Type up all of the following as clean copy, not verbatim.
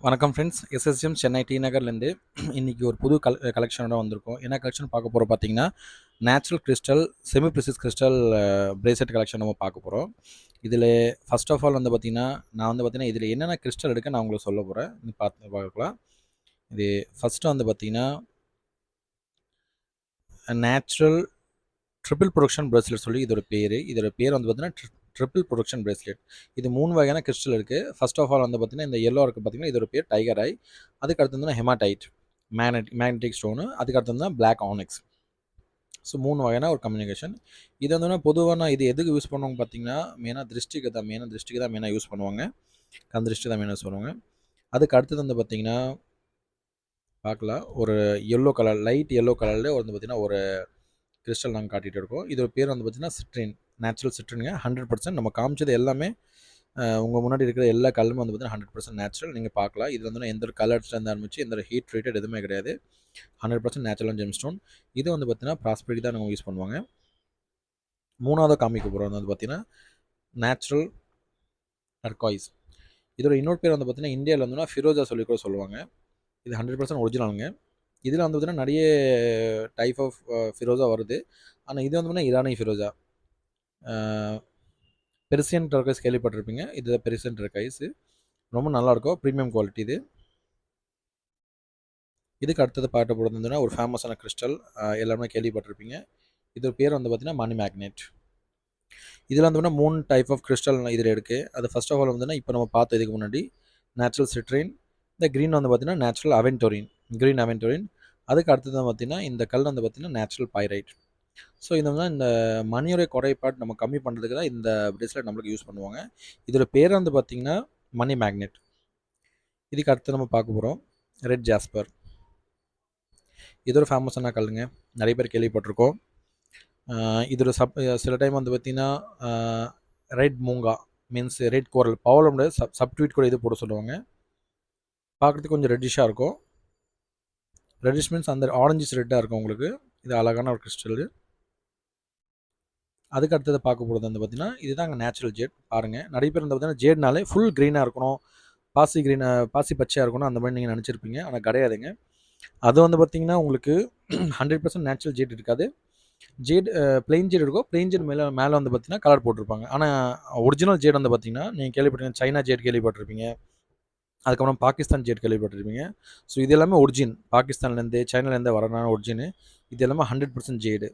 வணக்கம் friends. SSM Chennai D நகர்லேருந்து இன்றைக்கி ஒரு புது கலெக்ஷனோட வந்திருக்கோம். என்ன கலெக்ஷன் பார்க்க போகிறோம் பார்த்தீங்கன்னா, natural crystal semi precis crystal bracelet collection நம்ம பார்க்க போகிறோம். இதில் ஃபர்ஸ்ட் ஆஃப் ஆல் வந்து பார்த்திங்கன்னா, நான் வந்து பார்த்திங்கன்னா இதில் என்னென்ன கிறிஸ்டல் எடுக்க நான் உங்களுக்கு சொல்ல போகிறேன். பார்க்கலாம். இது ஃபஸ்ட்டு வந்து பார்த்திங்கன்னா, நேச்சுரல் ட்ரிபிள் ப்ரொடக்ஷன் பிரேஸ்லெட் சொல்லி இதோட பேர் வந்து பார்த்திங்கன்னா ட்ரிபிள் ப்ரொடக்ஷன் பிரேஸ்லெட். இது 3 வகையான கிறிஸ்டல் இருக்குது. ஃபர்ஸ்ட் ஆஃப் ஆல் வந்து பார்த்திங்கன்னா இந்த எல்லோ இருக்குது பார்த்திங்கன்னா, இதோட பேர் டைகர் ஐ. அதுக்கு அடுத்து வந்து ஹெமாடைட் மேக்னெட்டிக் ஸ்டோனு. அதுக்கு அடுத்து தான் பிளாக் ஆனிக்ஸ். ஸோ 3 வகையான ஒரு கம்யூனிகேஷன். இது வந்து பொதுவாக நான் இது எதுக்கு யூஸ் பண்ணுவாங்க பார்த்தீங்கன்னா, திருஷ்டிக்கு தான் மெயினாக யூஸ் பண்ணுவாங்க. கண் திருஷ்டி தான் மெயினாக யூஸ் பண்ணுவாங்க. அதுக்கு அடுத்தது வந்து பார்த்திங்கன்னா பார்க்கலாம், ஒரு எல்லோ கலர், லைட் எல்லோ கலரில் வந்து பார்த்திங்கன்னா ஒரு கிறிஸ்டல் நாங்கள் காட்டிகிட்டு இருக்கோம். இதோட பேர் வந்து பார்த்திங்கன்னா சிட்ரின், நேச்சுரல் சிட்ரினுங்க. 100% நம்ம காமிச்சது எல்லாமே உங்கள் முன்னாடி இருக்கிற எல்லா கல்லுமே வந்து பார்த்திங்கன்னா 100% நேச்சுரல். நீங்கள் பார்க்கலாம். இதில் வந்து எந்த ஒரு கலர்ஸ்லேருந்து ஆரம்பிச்சு எந்த ஒரு ஹீட் ட்ரீட்டட் எதுவுமே கிடையாது. 100% நேச்சுரல் ஜெம் ஸ்டோன். இது வந்து பார்த்திங்கன்னா ப்ராஸ்பெரிட்டி தான் நம்ம யூஸ் பண்ணுவாங்க. மூணாவது காமிக்க போகிறோம் வந்து பார்த்திங்கன்னா நேச்சுரல் டர்காய்ஸ். இதோட இன்னொரு பேர் வந்து பார்த்திங்கன்னா இந்தியாவில் வந்து ஃபிரோஜா சொல்லி கூட சொல்லுவாங்க. இது 100% ஒரிஜினலுங்க. இதில் வந்து பார்த்திங்கன்னா நிறைய டைப் ஆஃப் ஃபிரோஜா வருது. ஆனால் இது வந்து பார்த்திங்கன்னா ஈரானி ஃபிரோஜா. பெர்சியன் டர்கைஸ் கேள்விப்பட்டிருப்பீங்க. இது பெர்சியன் டர்கைஸ். ரொம்ப நல்லாயிருக்கும். ப்ரீமியம் குவாலிட்டி இது. இதுக்கு அடுத்தது பார்க்க போகிறது வந்து ஒரு ஃபேமஸான கிறிஸ்டல், எல்லாருமே கேள்விப்பட்டிருப்பீங்க. இது பேர் வந்து பார்த்திங்கன்னா மணி மேக்னெட். இதில் வந்து 3 டைப் ஆஃப் கிறிஸ்டல் இதில் இருக்குது. அது ஃபர்ஸ்ட் ஆஃப் ஆல் வந்து இப்போ நம்ம பார்த்த இதுக்கு முன்னாடி நேச்சுரல் சிட்ரின். இந்த க்ரீன் வந்து பார்த்திங்கன்னா நேச்சுரல் அவென்டோரின், க்ரீன் அவென்டோரின். அதுக்கு அடுத்தது தான் பார்த்திங்கன்னா இந்த கல் வந்து பார்த்திங்கன்னா நேச்சுரல் பைரைட். ஸோ இது வந்து இந்த மணியோடைய குறைபாடு நம்ம கம்மி பண்ணுறதுக்கு தான் இந்த பிரேஸ்லெட் நம்மளுக்கு யூஸ் பண்ணுவாங்க. இதோட பேர் வந்து பார்த்திங்கன்னா மணி மேக்னெட். இதுக்கு அடுத்து நம்ம பார்க்க போகிறோம் ரெட் ஜாஸ்பர். இது ஒரு ஃபேமஸான கல்லுங்க, நிறைய பேர் கேள்விப்பட்டிருக்கோம். இதோட சில டைம் வந்து பார்த்திங்கன்னா ரெட் மூங்கா மீன்ஸ் ரெட் கோரல் பவளோட சப்ட்வீட் கூட இது போட சொல்லுவாங்க. பார்க்குறதுக்கு கொஞ்சம் ரெட்டிஷாக இருக்கும். ரெட்டிஷ் மீன்ஸ் அந்த ஆரஞ்சிஸ் ரெட்டாக இருக்கும் உங்களுக்கு. இது அழகான ஒரு கிறிஸ்டல். அதுக்கு அடுத்தது பார்க்க போகிறது வந்து பார்த்திங்கன்னா இதுதாங்க நேச்சுரல் ஜேட். பாருங்கள், நிறைய பேர் வந்து பார்த்திங்கன்னா ஜேட்னாலே ஃபுல் க்ரீனாக இருக்கணும், பாசி பச்சையாக இருக்கணும் அந்த மாதிரி நீங்கள் நினச்சிருப்பீங்க. ஆனால் கிடையாதுங்க. அது வந்து பார்த்திங்கன்னா உங்களுக்கு 100% நேச்சுரல் ஜேட் இருக்காது. ஜேட் பிளெயின் ஜேட் இருக்கும். பிளெயின் ஜேட் மேலே வந்து பார்த்திங்கன்னா கலர் போட்டிருப்பாங்க. ஆனால் ஒரிஜினல் ஜேட் வந்து பார்த்திங்கன்னா நீங்கள் கேள்விப்பட்டீங்க, சைனா ஜேட் கேள்விப்பட்டிருப்பீங்க. அதுக்கப்புறம் பாகிஸ்தான் ஜேட் கேள்விப்பட்டிருப்பீங்க. ஸோ இது எல்லாமே ஒரிஜின், பாகிஸ்தான்லேருந்து சைனாலேருந்து வரனான ஒரிஜின். இது எல்லாமே 100% ஜேடு.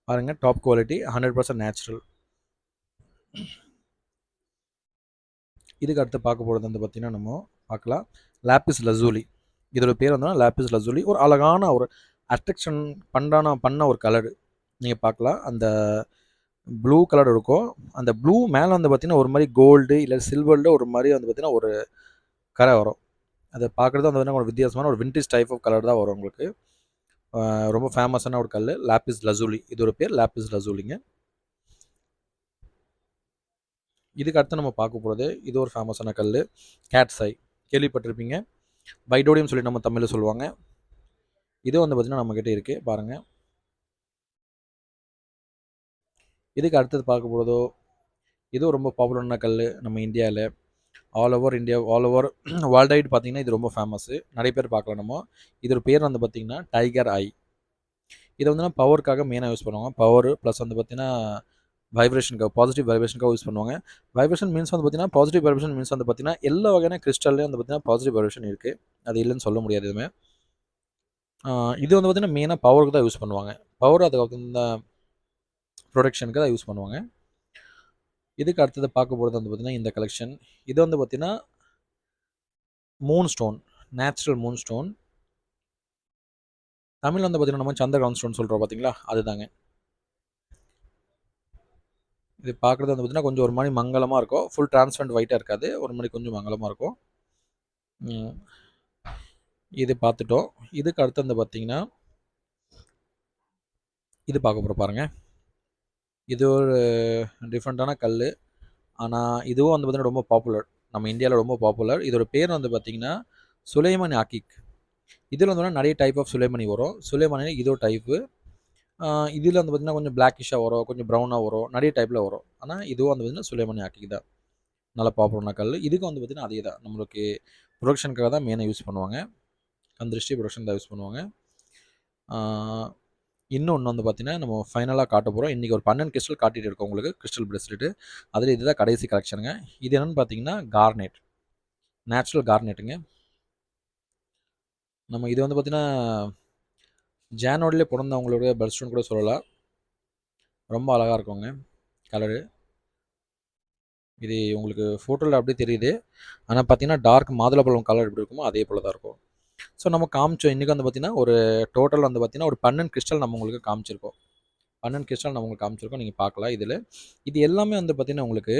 பாருங்கள், டாப் குவாலிட்டி, 100% நேச்சுரல். இதுக்கு அடுத்து பார்க்க போகிறது வந்து பார்த்திங்கன்னா நம்ம பார்க்கலாம் லாப்பிஸ் லசூலி. இதோட பேர் வந்து லாப்பிஸ் லசூலி. ஒரு அழகான ஒரு அட்ராக்ஷன் பண்ண ஒரு கலரு நீங்கள் பார்க்கலாம். அந்த ப்ளூ கலர் இருக்கும். அந்த ப்ளூ மேலே வந்து பார்த்திங்கன்னா ஒரு மாதிரி கோல்டு இல்லை சில்வரில் ஒரு மாதிரி வந்து பார்த்திங்கன்னா ஒரு கரை வரும். அதை பார்க்குறது வந்து பார்த்திங்கன்னா ஒரு வித்தியாசமான ஒரு விண்டேஜ் டைப் ஆஃப் கலர் தான் வரும் உங்களுக்கு. ரொம்ப ஃபேமஸான ஒரு கல் லாப்பிஸ் லசூலி. இதோட பேர் லாப்பிஸ் லசூலிங்க. இதுக்கு அடுத்து நம்ம பார்க்க போகிறது இது ஒரு ஃபேமஸான கல் கேட்ஸ் ஐ. கேள்விப்பட்டிருப்பீங்க. பைடோடியம் சொல்லி நம்ம தமிழில் சொல்லுவாங்க. இது வந்து பார்த்திங்கன்னா நம்மக்கிட்ட இருக்குது பாருங்கள். இதுக்கு அடுத்தது பார்க்க போகிறதோ இதுவும் ரொம்ப பாப்புலரான கல் நம்ம இந்தியாவில். All over India, all over world wide பார்த்திங்கன்னா இது ரொம்ப ஃபேமஸ்ஸு. நிறைய பேர் பார்க்கலாம் நம்ம. இதோட பேர் வந்து பார்த்திங்கன்னா டைகர் ஐ. இதை வந்து பவருக்காக மெயினாக யூஸ் பண்ணுவாங்க. பவர் ப்ளஸ் வந்து பார்த்திங்கன்னா வைப்ரேஷனுக்காக, பாசிட்டிவ் வைப்ரேஷனுக்காக யூஸ் பண்ணுவாங்க. வைப்ரேஷன் மீன்ஸ் வந்து பார்த்திங்கன்னா பாசிட்டிவ் வைப்ரேஷன் மீன்ஸ் வந்து பார்த்திங்கன்னா எல்லா வகையான கிறிஸ்டல்லையும் வந்து பார்த்திங்கன்னா பாசிட்டிவ் வைப்ரேஷன் இருக்குது. அது இல்லைன்னு சொல்ல முடியாது எதுவுமே. இது வந்து பார்த்திங்கன்னா மெயினாக பவருக்கு தான் யூஸ் பண்ணுவாங்க. பவர் அதுக்கு இந்த ப்ரொடக்ஷனுக்கு தான் யூஸ் பண்ணுவாங்க. இதுக்கு அடுத்தது பார்க்க போகிறது வந்து பார்த்திங்கன்னா இந்த கலெக்ஷன். இது வந்து பார்த்திங்கன்னா Moon stone, natural Moon stone. தமிழில் வந்து பார்த்திங்கன்னா நம்ம சந்திரகாந்த் ஸ்டோன் சொல்கிறோம் பார்த்தீங்களா, அதுதாங்க. இது பார்க்குறது வந்து பார்த்திங்கன்னா கொஞ்சம் ஒரு மாதிரி மங்கலமாக இருக்கும். ஃபுல் டிரான்ஸ்பரண்ட் ஒயிட்டாக இருக்காது, ஒரு மாதிரி கொஞ்சம் மங்கலமாக இருக்கும். இது பார்த்துட்டோம். இதுக்கு அடுத்து வந்து பார்த்திங்கன்னா இது பார்க்க போகிற பாருங்கள். இது ஒரு டிஃப்ரெண்ட்டான கல். ஆனால் இதுவும் வந்து பார்த்திங்கன்னா ரொம்ப பாப்புலர், நம்ம இந்தியாவில் ரொம்ப பாப்புலர். இதோட பேர் வந்து பார்த்திங்கன்னா சுலைமன் ஆக்கிக். இதில் வந்து நிறைய டைப் ஆஃப் சுலைமணி வரும். சுலைமணி இதோ டைப்பு. இதில் வந்து பார்த்திங்கன்னா கொஞ்சம் பிளாக்கிஷாக வரும், கொஞ்சம் ப்ரௌனாக வரும், நிறைய டைப்பில் வரும். ஆனால் இதுவும் வந்து பார்த்திங்கன்னா சுலைமணி ஆக்கிக் தான் நல்ல பாப்புலரான கல். இதுக்கு வந்து பார்த்திங்கன்னா அதே தான் நம்மளுக்கு ப்ரொடக்ஷனுக்காக தான் மெயினாக யூஸ் பண்ணுவாங்க. கண் திருஷ்டி ப்ரொடக்ஷன் தான் யூஸ் பண்ணுவாங்க. இன்னொன்று வந்து பார்த்தீங்கன்னா, நம்ம ஃபைனலாக காட்ட போகிறோம். இன்றைக்கி ஒரு 12 கிறிஸ்டல் காட்டிகிட்டு இருக்கோம் உங்களுக்கு, கிறிஸ்டல் பிரேஸ்லெட்டு. அதில் இதுதான் கடைசி கலெக்ஷனுங்க. இது என்னென்னு பார்த்தீங்கன்னா கார்னெட், நேச்சுரல் கார்னெட்டுங்க. நம்ம இது வந்து பார்த்தீங்கன்னா ஜானோடிலே பிறந்தவங்களுடைய பெஸ்ட் ஸ்டோன் கூட சொல்லலாம். ரொம்ப அழகாக இருக்குங்க கலரு. இது உங்களுக்கு ஃபோட்டோவில் அப்படியே தெரியுது. ஆனால் பார்த்தீங்கன்னா டார்க் மாதுளப்பழம் கலர் எப்படி இருக்குமோ அதே போல் தான் இருக்கும். ஸோ நம்ம காமிச்சோம் இன்றைக்கி வந்து பார்த்திங்கன்னா ஒரு டோட்டல் வந்து பார்த்திங்கன்னா ஒரு 12 கிறிஸ்டல் நம்ம உங்களுக்கு காமிச்சிருக்கோம். 12 கிறிஸ்டல் நம்ம உங்களுக்கு காமிச்சிருக்கோம். நீங்கள் பார்க்கலாம் இதில். இது எல்லாமே வந்து பார்த்திங்கன்னா உங்களுக்கு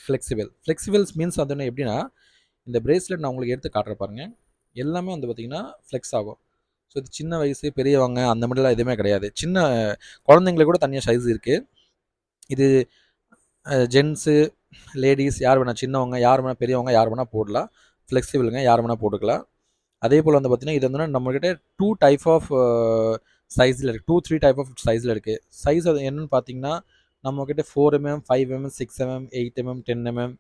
ஃப்ளெக்சிபிள்ஸ் மீன்ஸ் அது எப்படின்னா, இந்த பிரேஸ்லெட் நான் உங்களுக்கு எடுத்து காட்டுற பாருங்க. எல்லாமே வந்து பார்த்திங்கன்னா ஃப்ளெக்ஸ் ஆகும். ஸோ இது சின்ன வயசு பெரியவங்க அந்த மாதிரிலாம் எதுவுமே கிடையாது. சின்ன குழந்தைங்களுக்கு கூட தனியாக சைஸ் இருக்குது. இது ஜென்ஸு, லேடீஸ் யார் வேணால், சின்னவங்க யார் வேணால், பெரியவங்க யார் வேணால் போடலாம். ஃப்ளெக்சிபிளுங்க, யார் வேணால் போட்டுக்கலாம். அதே போல் வந்து பார்த்திங்கன்னா இது வந்து நம்மக்கிட்ட 2 டைப் ஆஃப் சைஸில் இருக்குது. 2-3 டைப் ஆஃப் சைஸில் இருக்குது. சைஸ் அது என்னென்னு பார்த்தீங்கன்னா, நம்மக்கிட்ட 4mm, 5mm, 6mm, 8mm, 10mm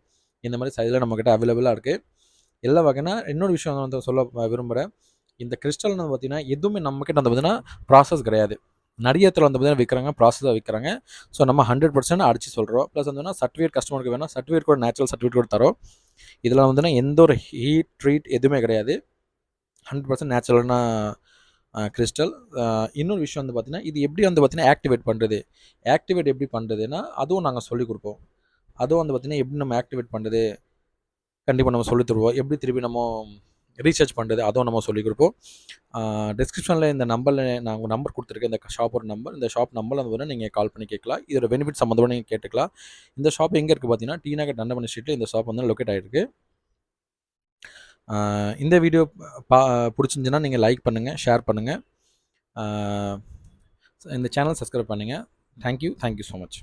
இந்த மாதிரி சைஸில் நம்மக்கிட்ட அவைலபிளாக இருக்குது. எல்லா வகையான இன்னொரு விஷயம் வந்து சொல்ல விரும்புகிறேன். இந்த கிறிஸ்டல் வந்து பார்த்திங்கன்னா எதுவுமே நம்மக்கிட்ட வந்து பார்த்திங்கன்னா ப்ராசஸ் கிடையாது. நிறைய இடத்துல வந்து பார்த்திங்கன்னா விற்கிறாங்க, ப்ராசஸாக விற்கிறாங்க. ஸோ நம்ம 100% அடித்து சொல்கிறோம். ப்ளஸ் வந்து சர்டிஃபிகேட் கஸ்டமருக்கு வேணால் சர்டிஃபிகேட் கூட, நேச்சுரல் சர்டிஃபிகேட் கூட தரோம். இதில் வந்து எந்த ஒரு ஹீட் ட்ரீட் எதுவுமே கிடையாது. 100% நேச்சுரலான கிறிஸ்டல். இன்னொரு விஷயம் வந்து பார்த்திங்கன்னா இது எப்படி வந்து பார்த்திங்கன்னா ஆக்டிவேட் எப்படி பண்ணுறதுன்னா அதுவும் நாங்கள் சொல்லிக் கொடுப்போம். அதுவும் வந்து பார்த்திங்கன்னா எப்படி நம்ம ஆக்டிவேட் பண்ணுறது கண்டிப்பாக நம்ம சொல்லித் தருவோம். எப்படி திருப்பி நம்ம ரீசார்ஜ் பண்ணுறது அதுவும் நம்ம சொல்லிக் கொடுப்போம். டிஸ்கிரிப்ஷனில் இந்த நம்பரில் நான் உங்கள் நம்பர் கொடுத்துருக்கேன். இந்த ஷாப்போட நம்பர், இந்த ஷாப் நம்பரில் வந்து வேணால் நீங்கள் கால் பண்ணி கேட்கலாம். இதோட பெனிஃபிட் சம்மந்தமாக நீங்கள் கேட்டுக்கலாம். இந்த ஷாப் எங்கே இருக்குது பார்த்தீங்கன்னா டி நகர் நந்தவனம் ஸ்ட்ரீட்டில் இந்த ஷாப் வந்து லொக்கேட் ஆகிருக்கு. இந்த வீடியோ பிடிச்சிருந்துச்சுன்னா நீங்கள் லைக் பண்ணுங்கள், ஷேர் பண்ணுங்கள், இந்த சேனல் சப்ஸ்கிரைப் பண்ணுங்கள். Thank you so much.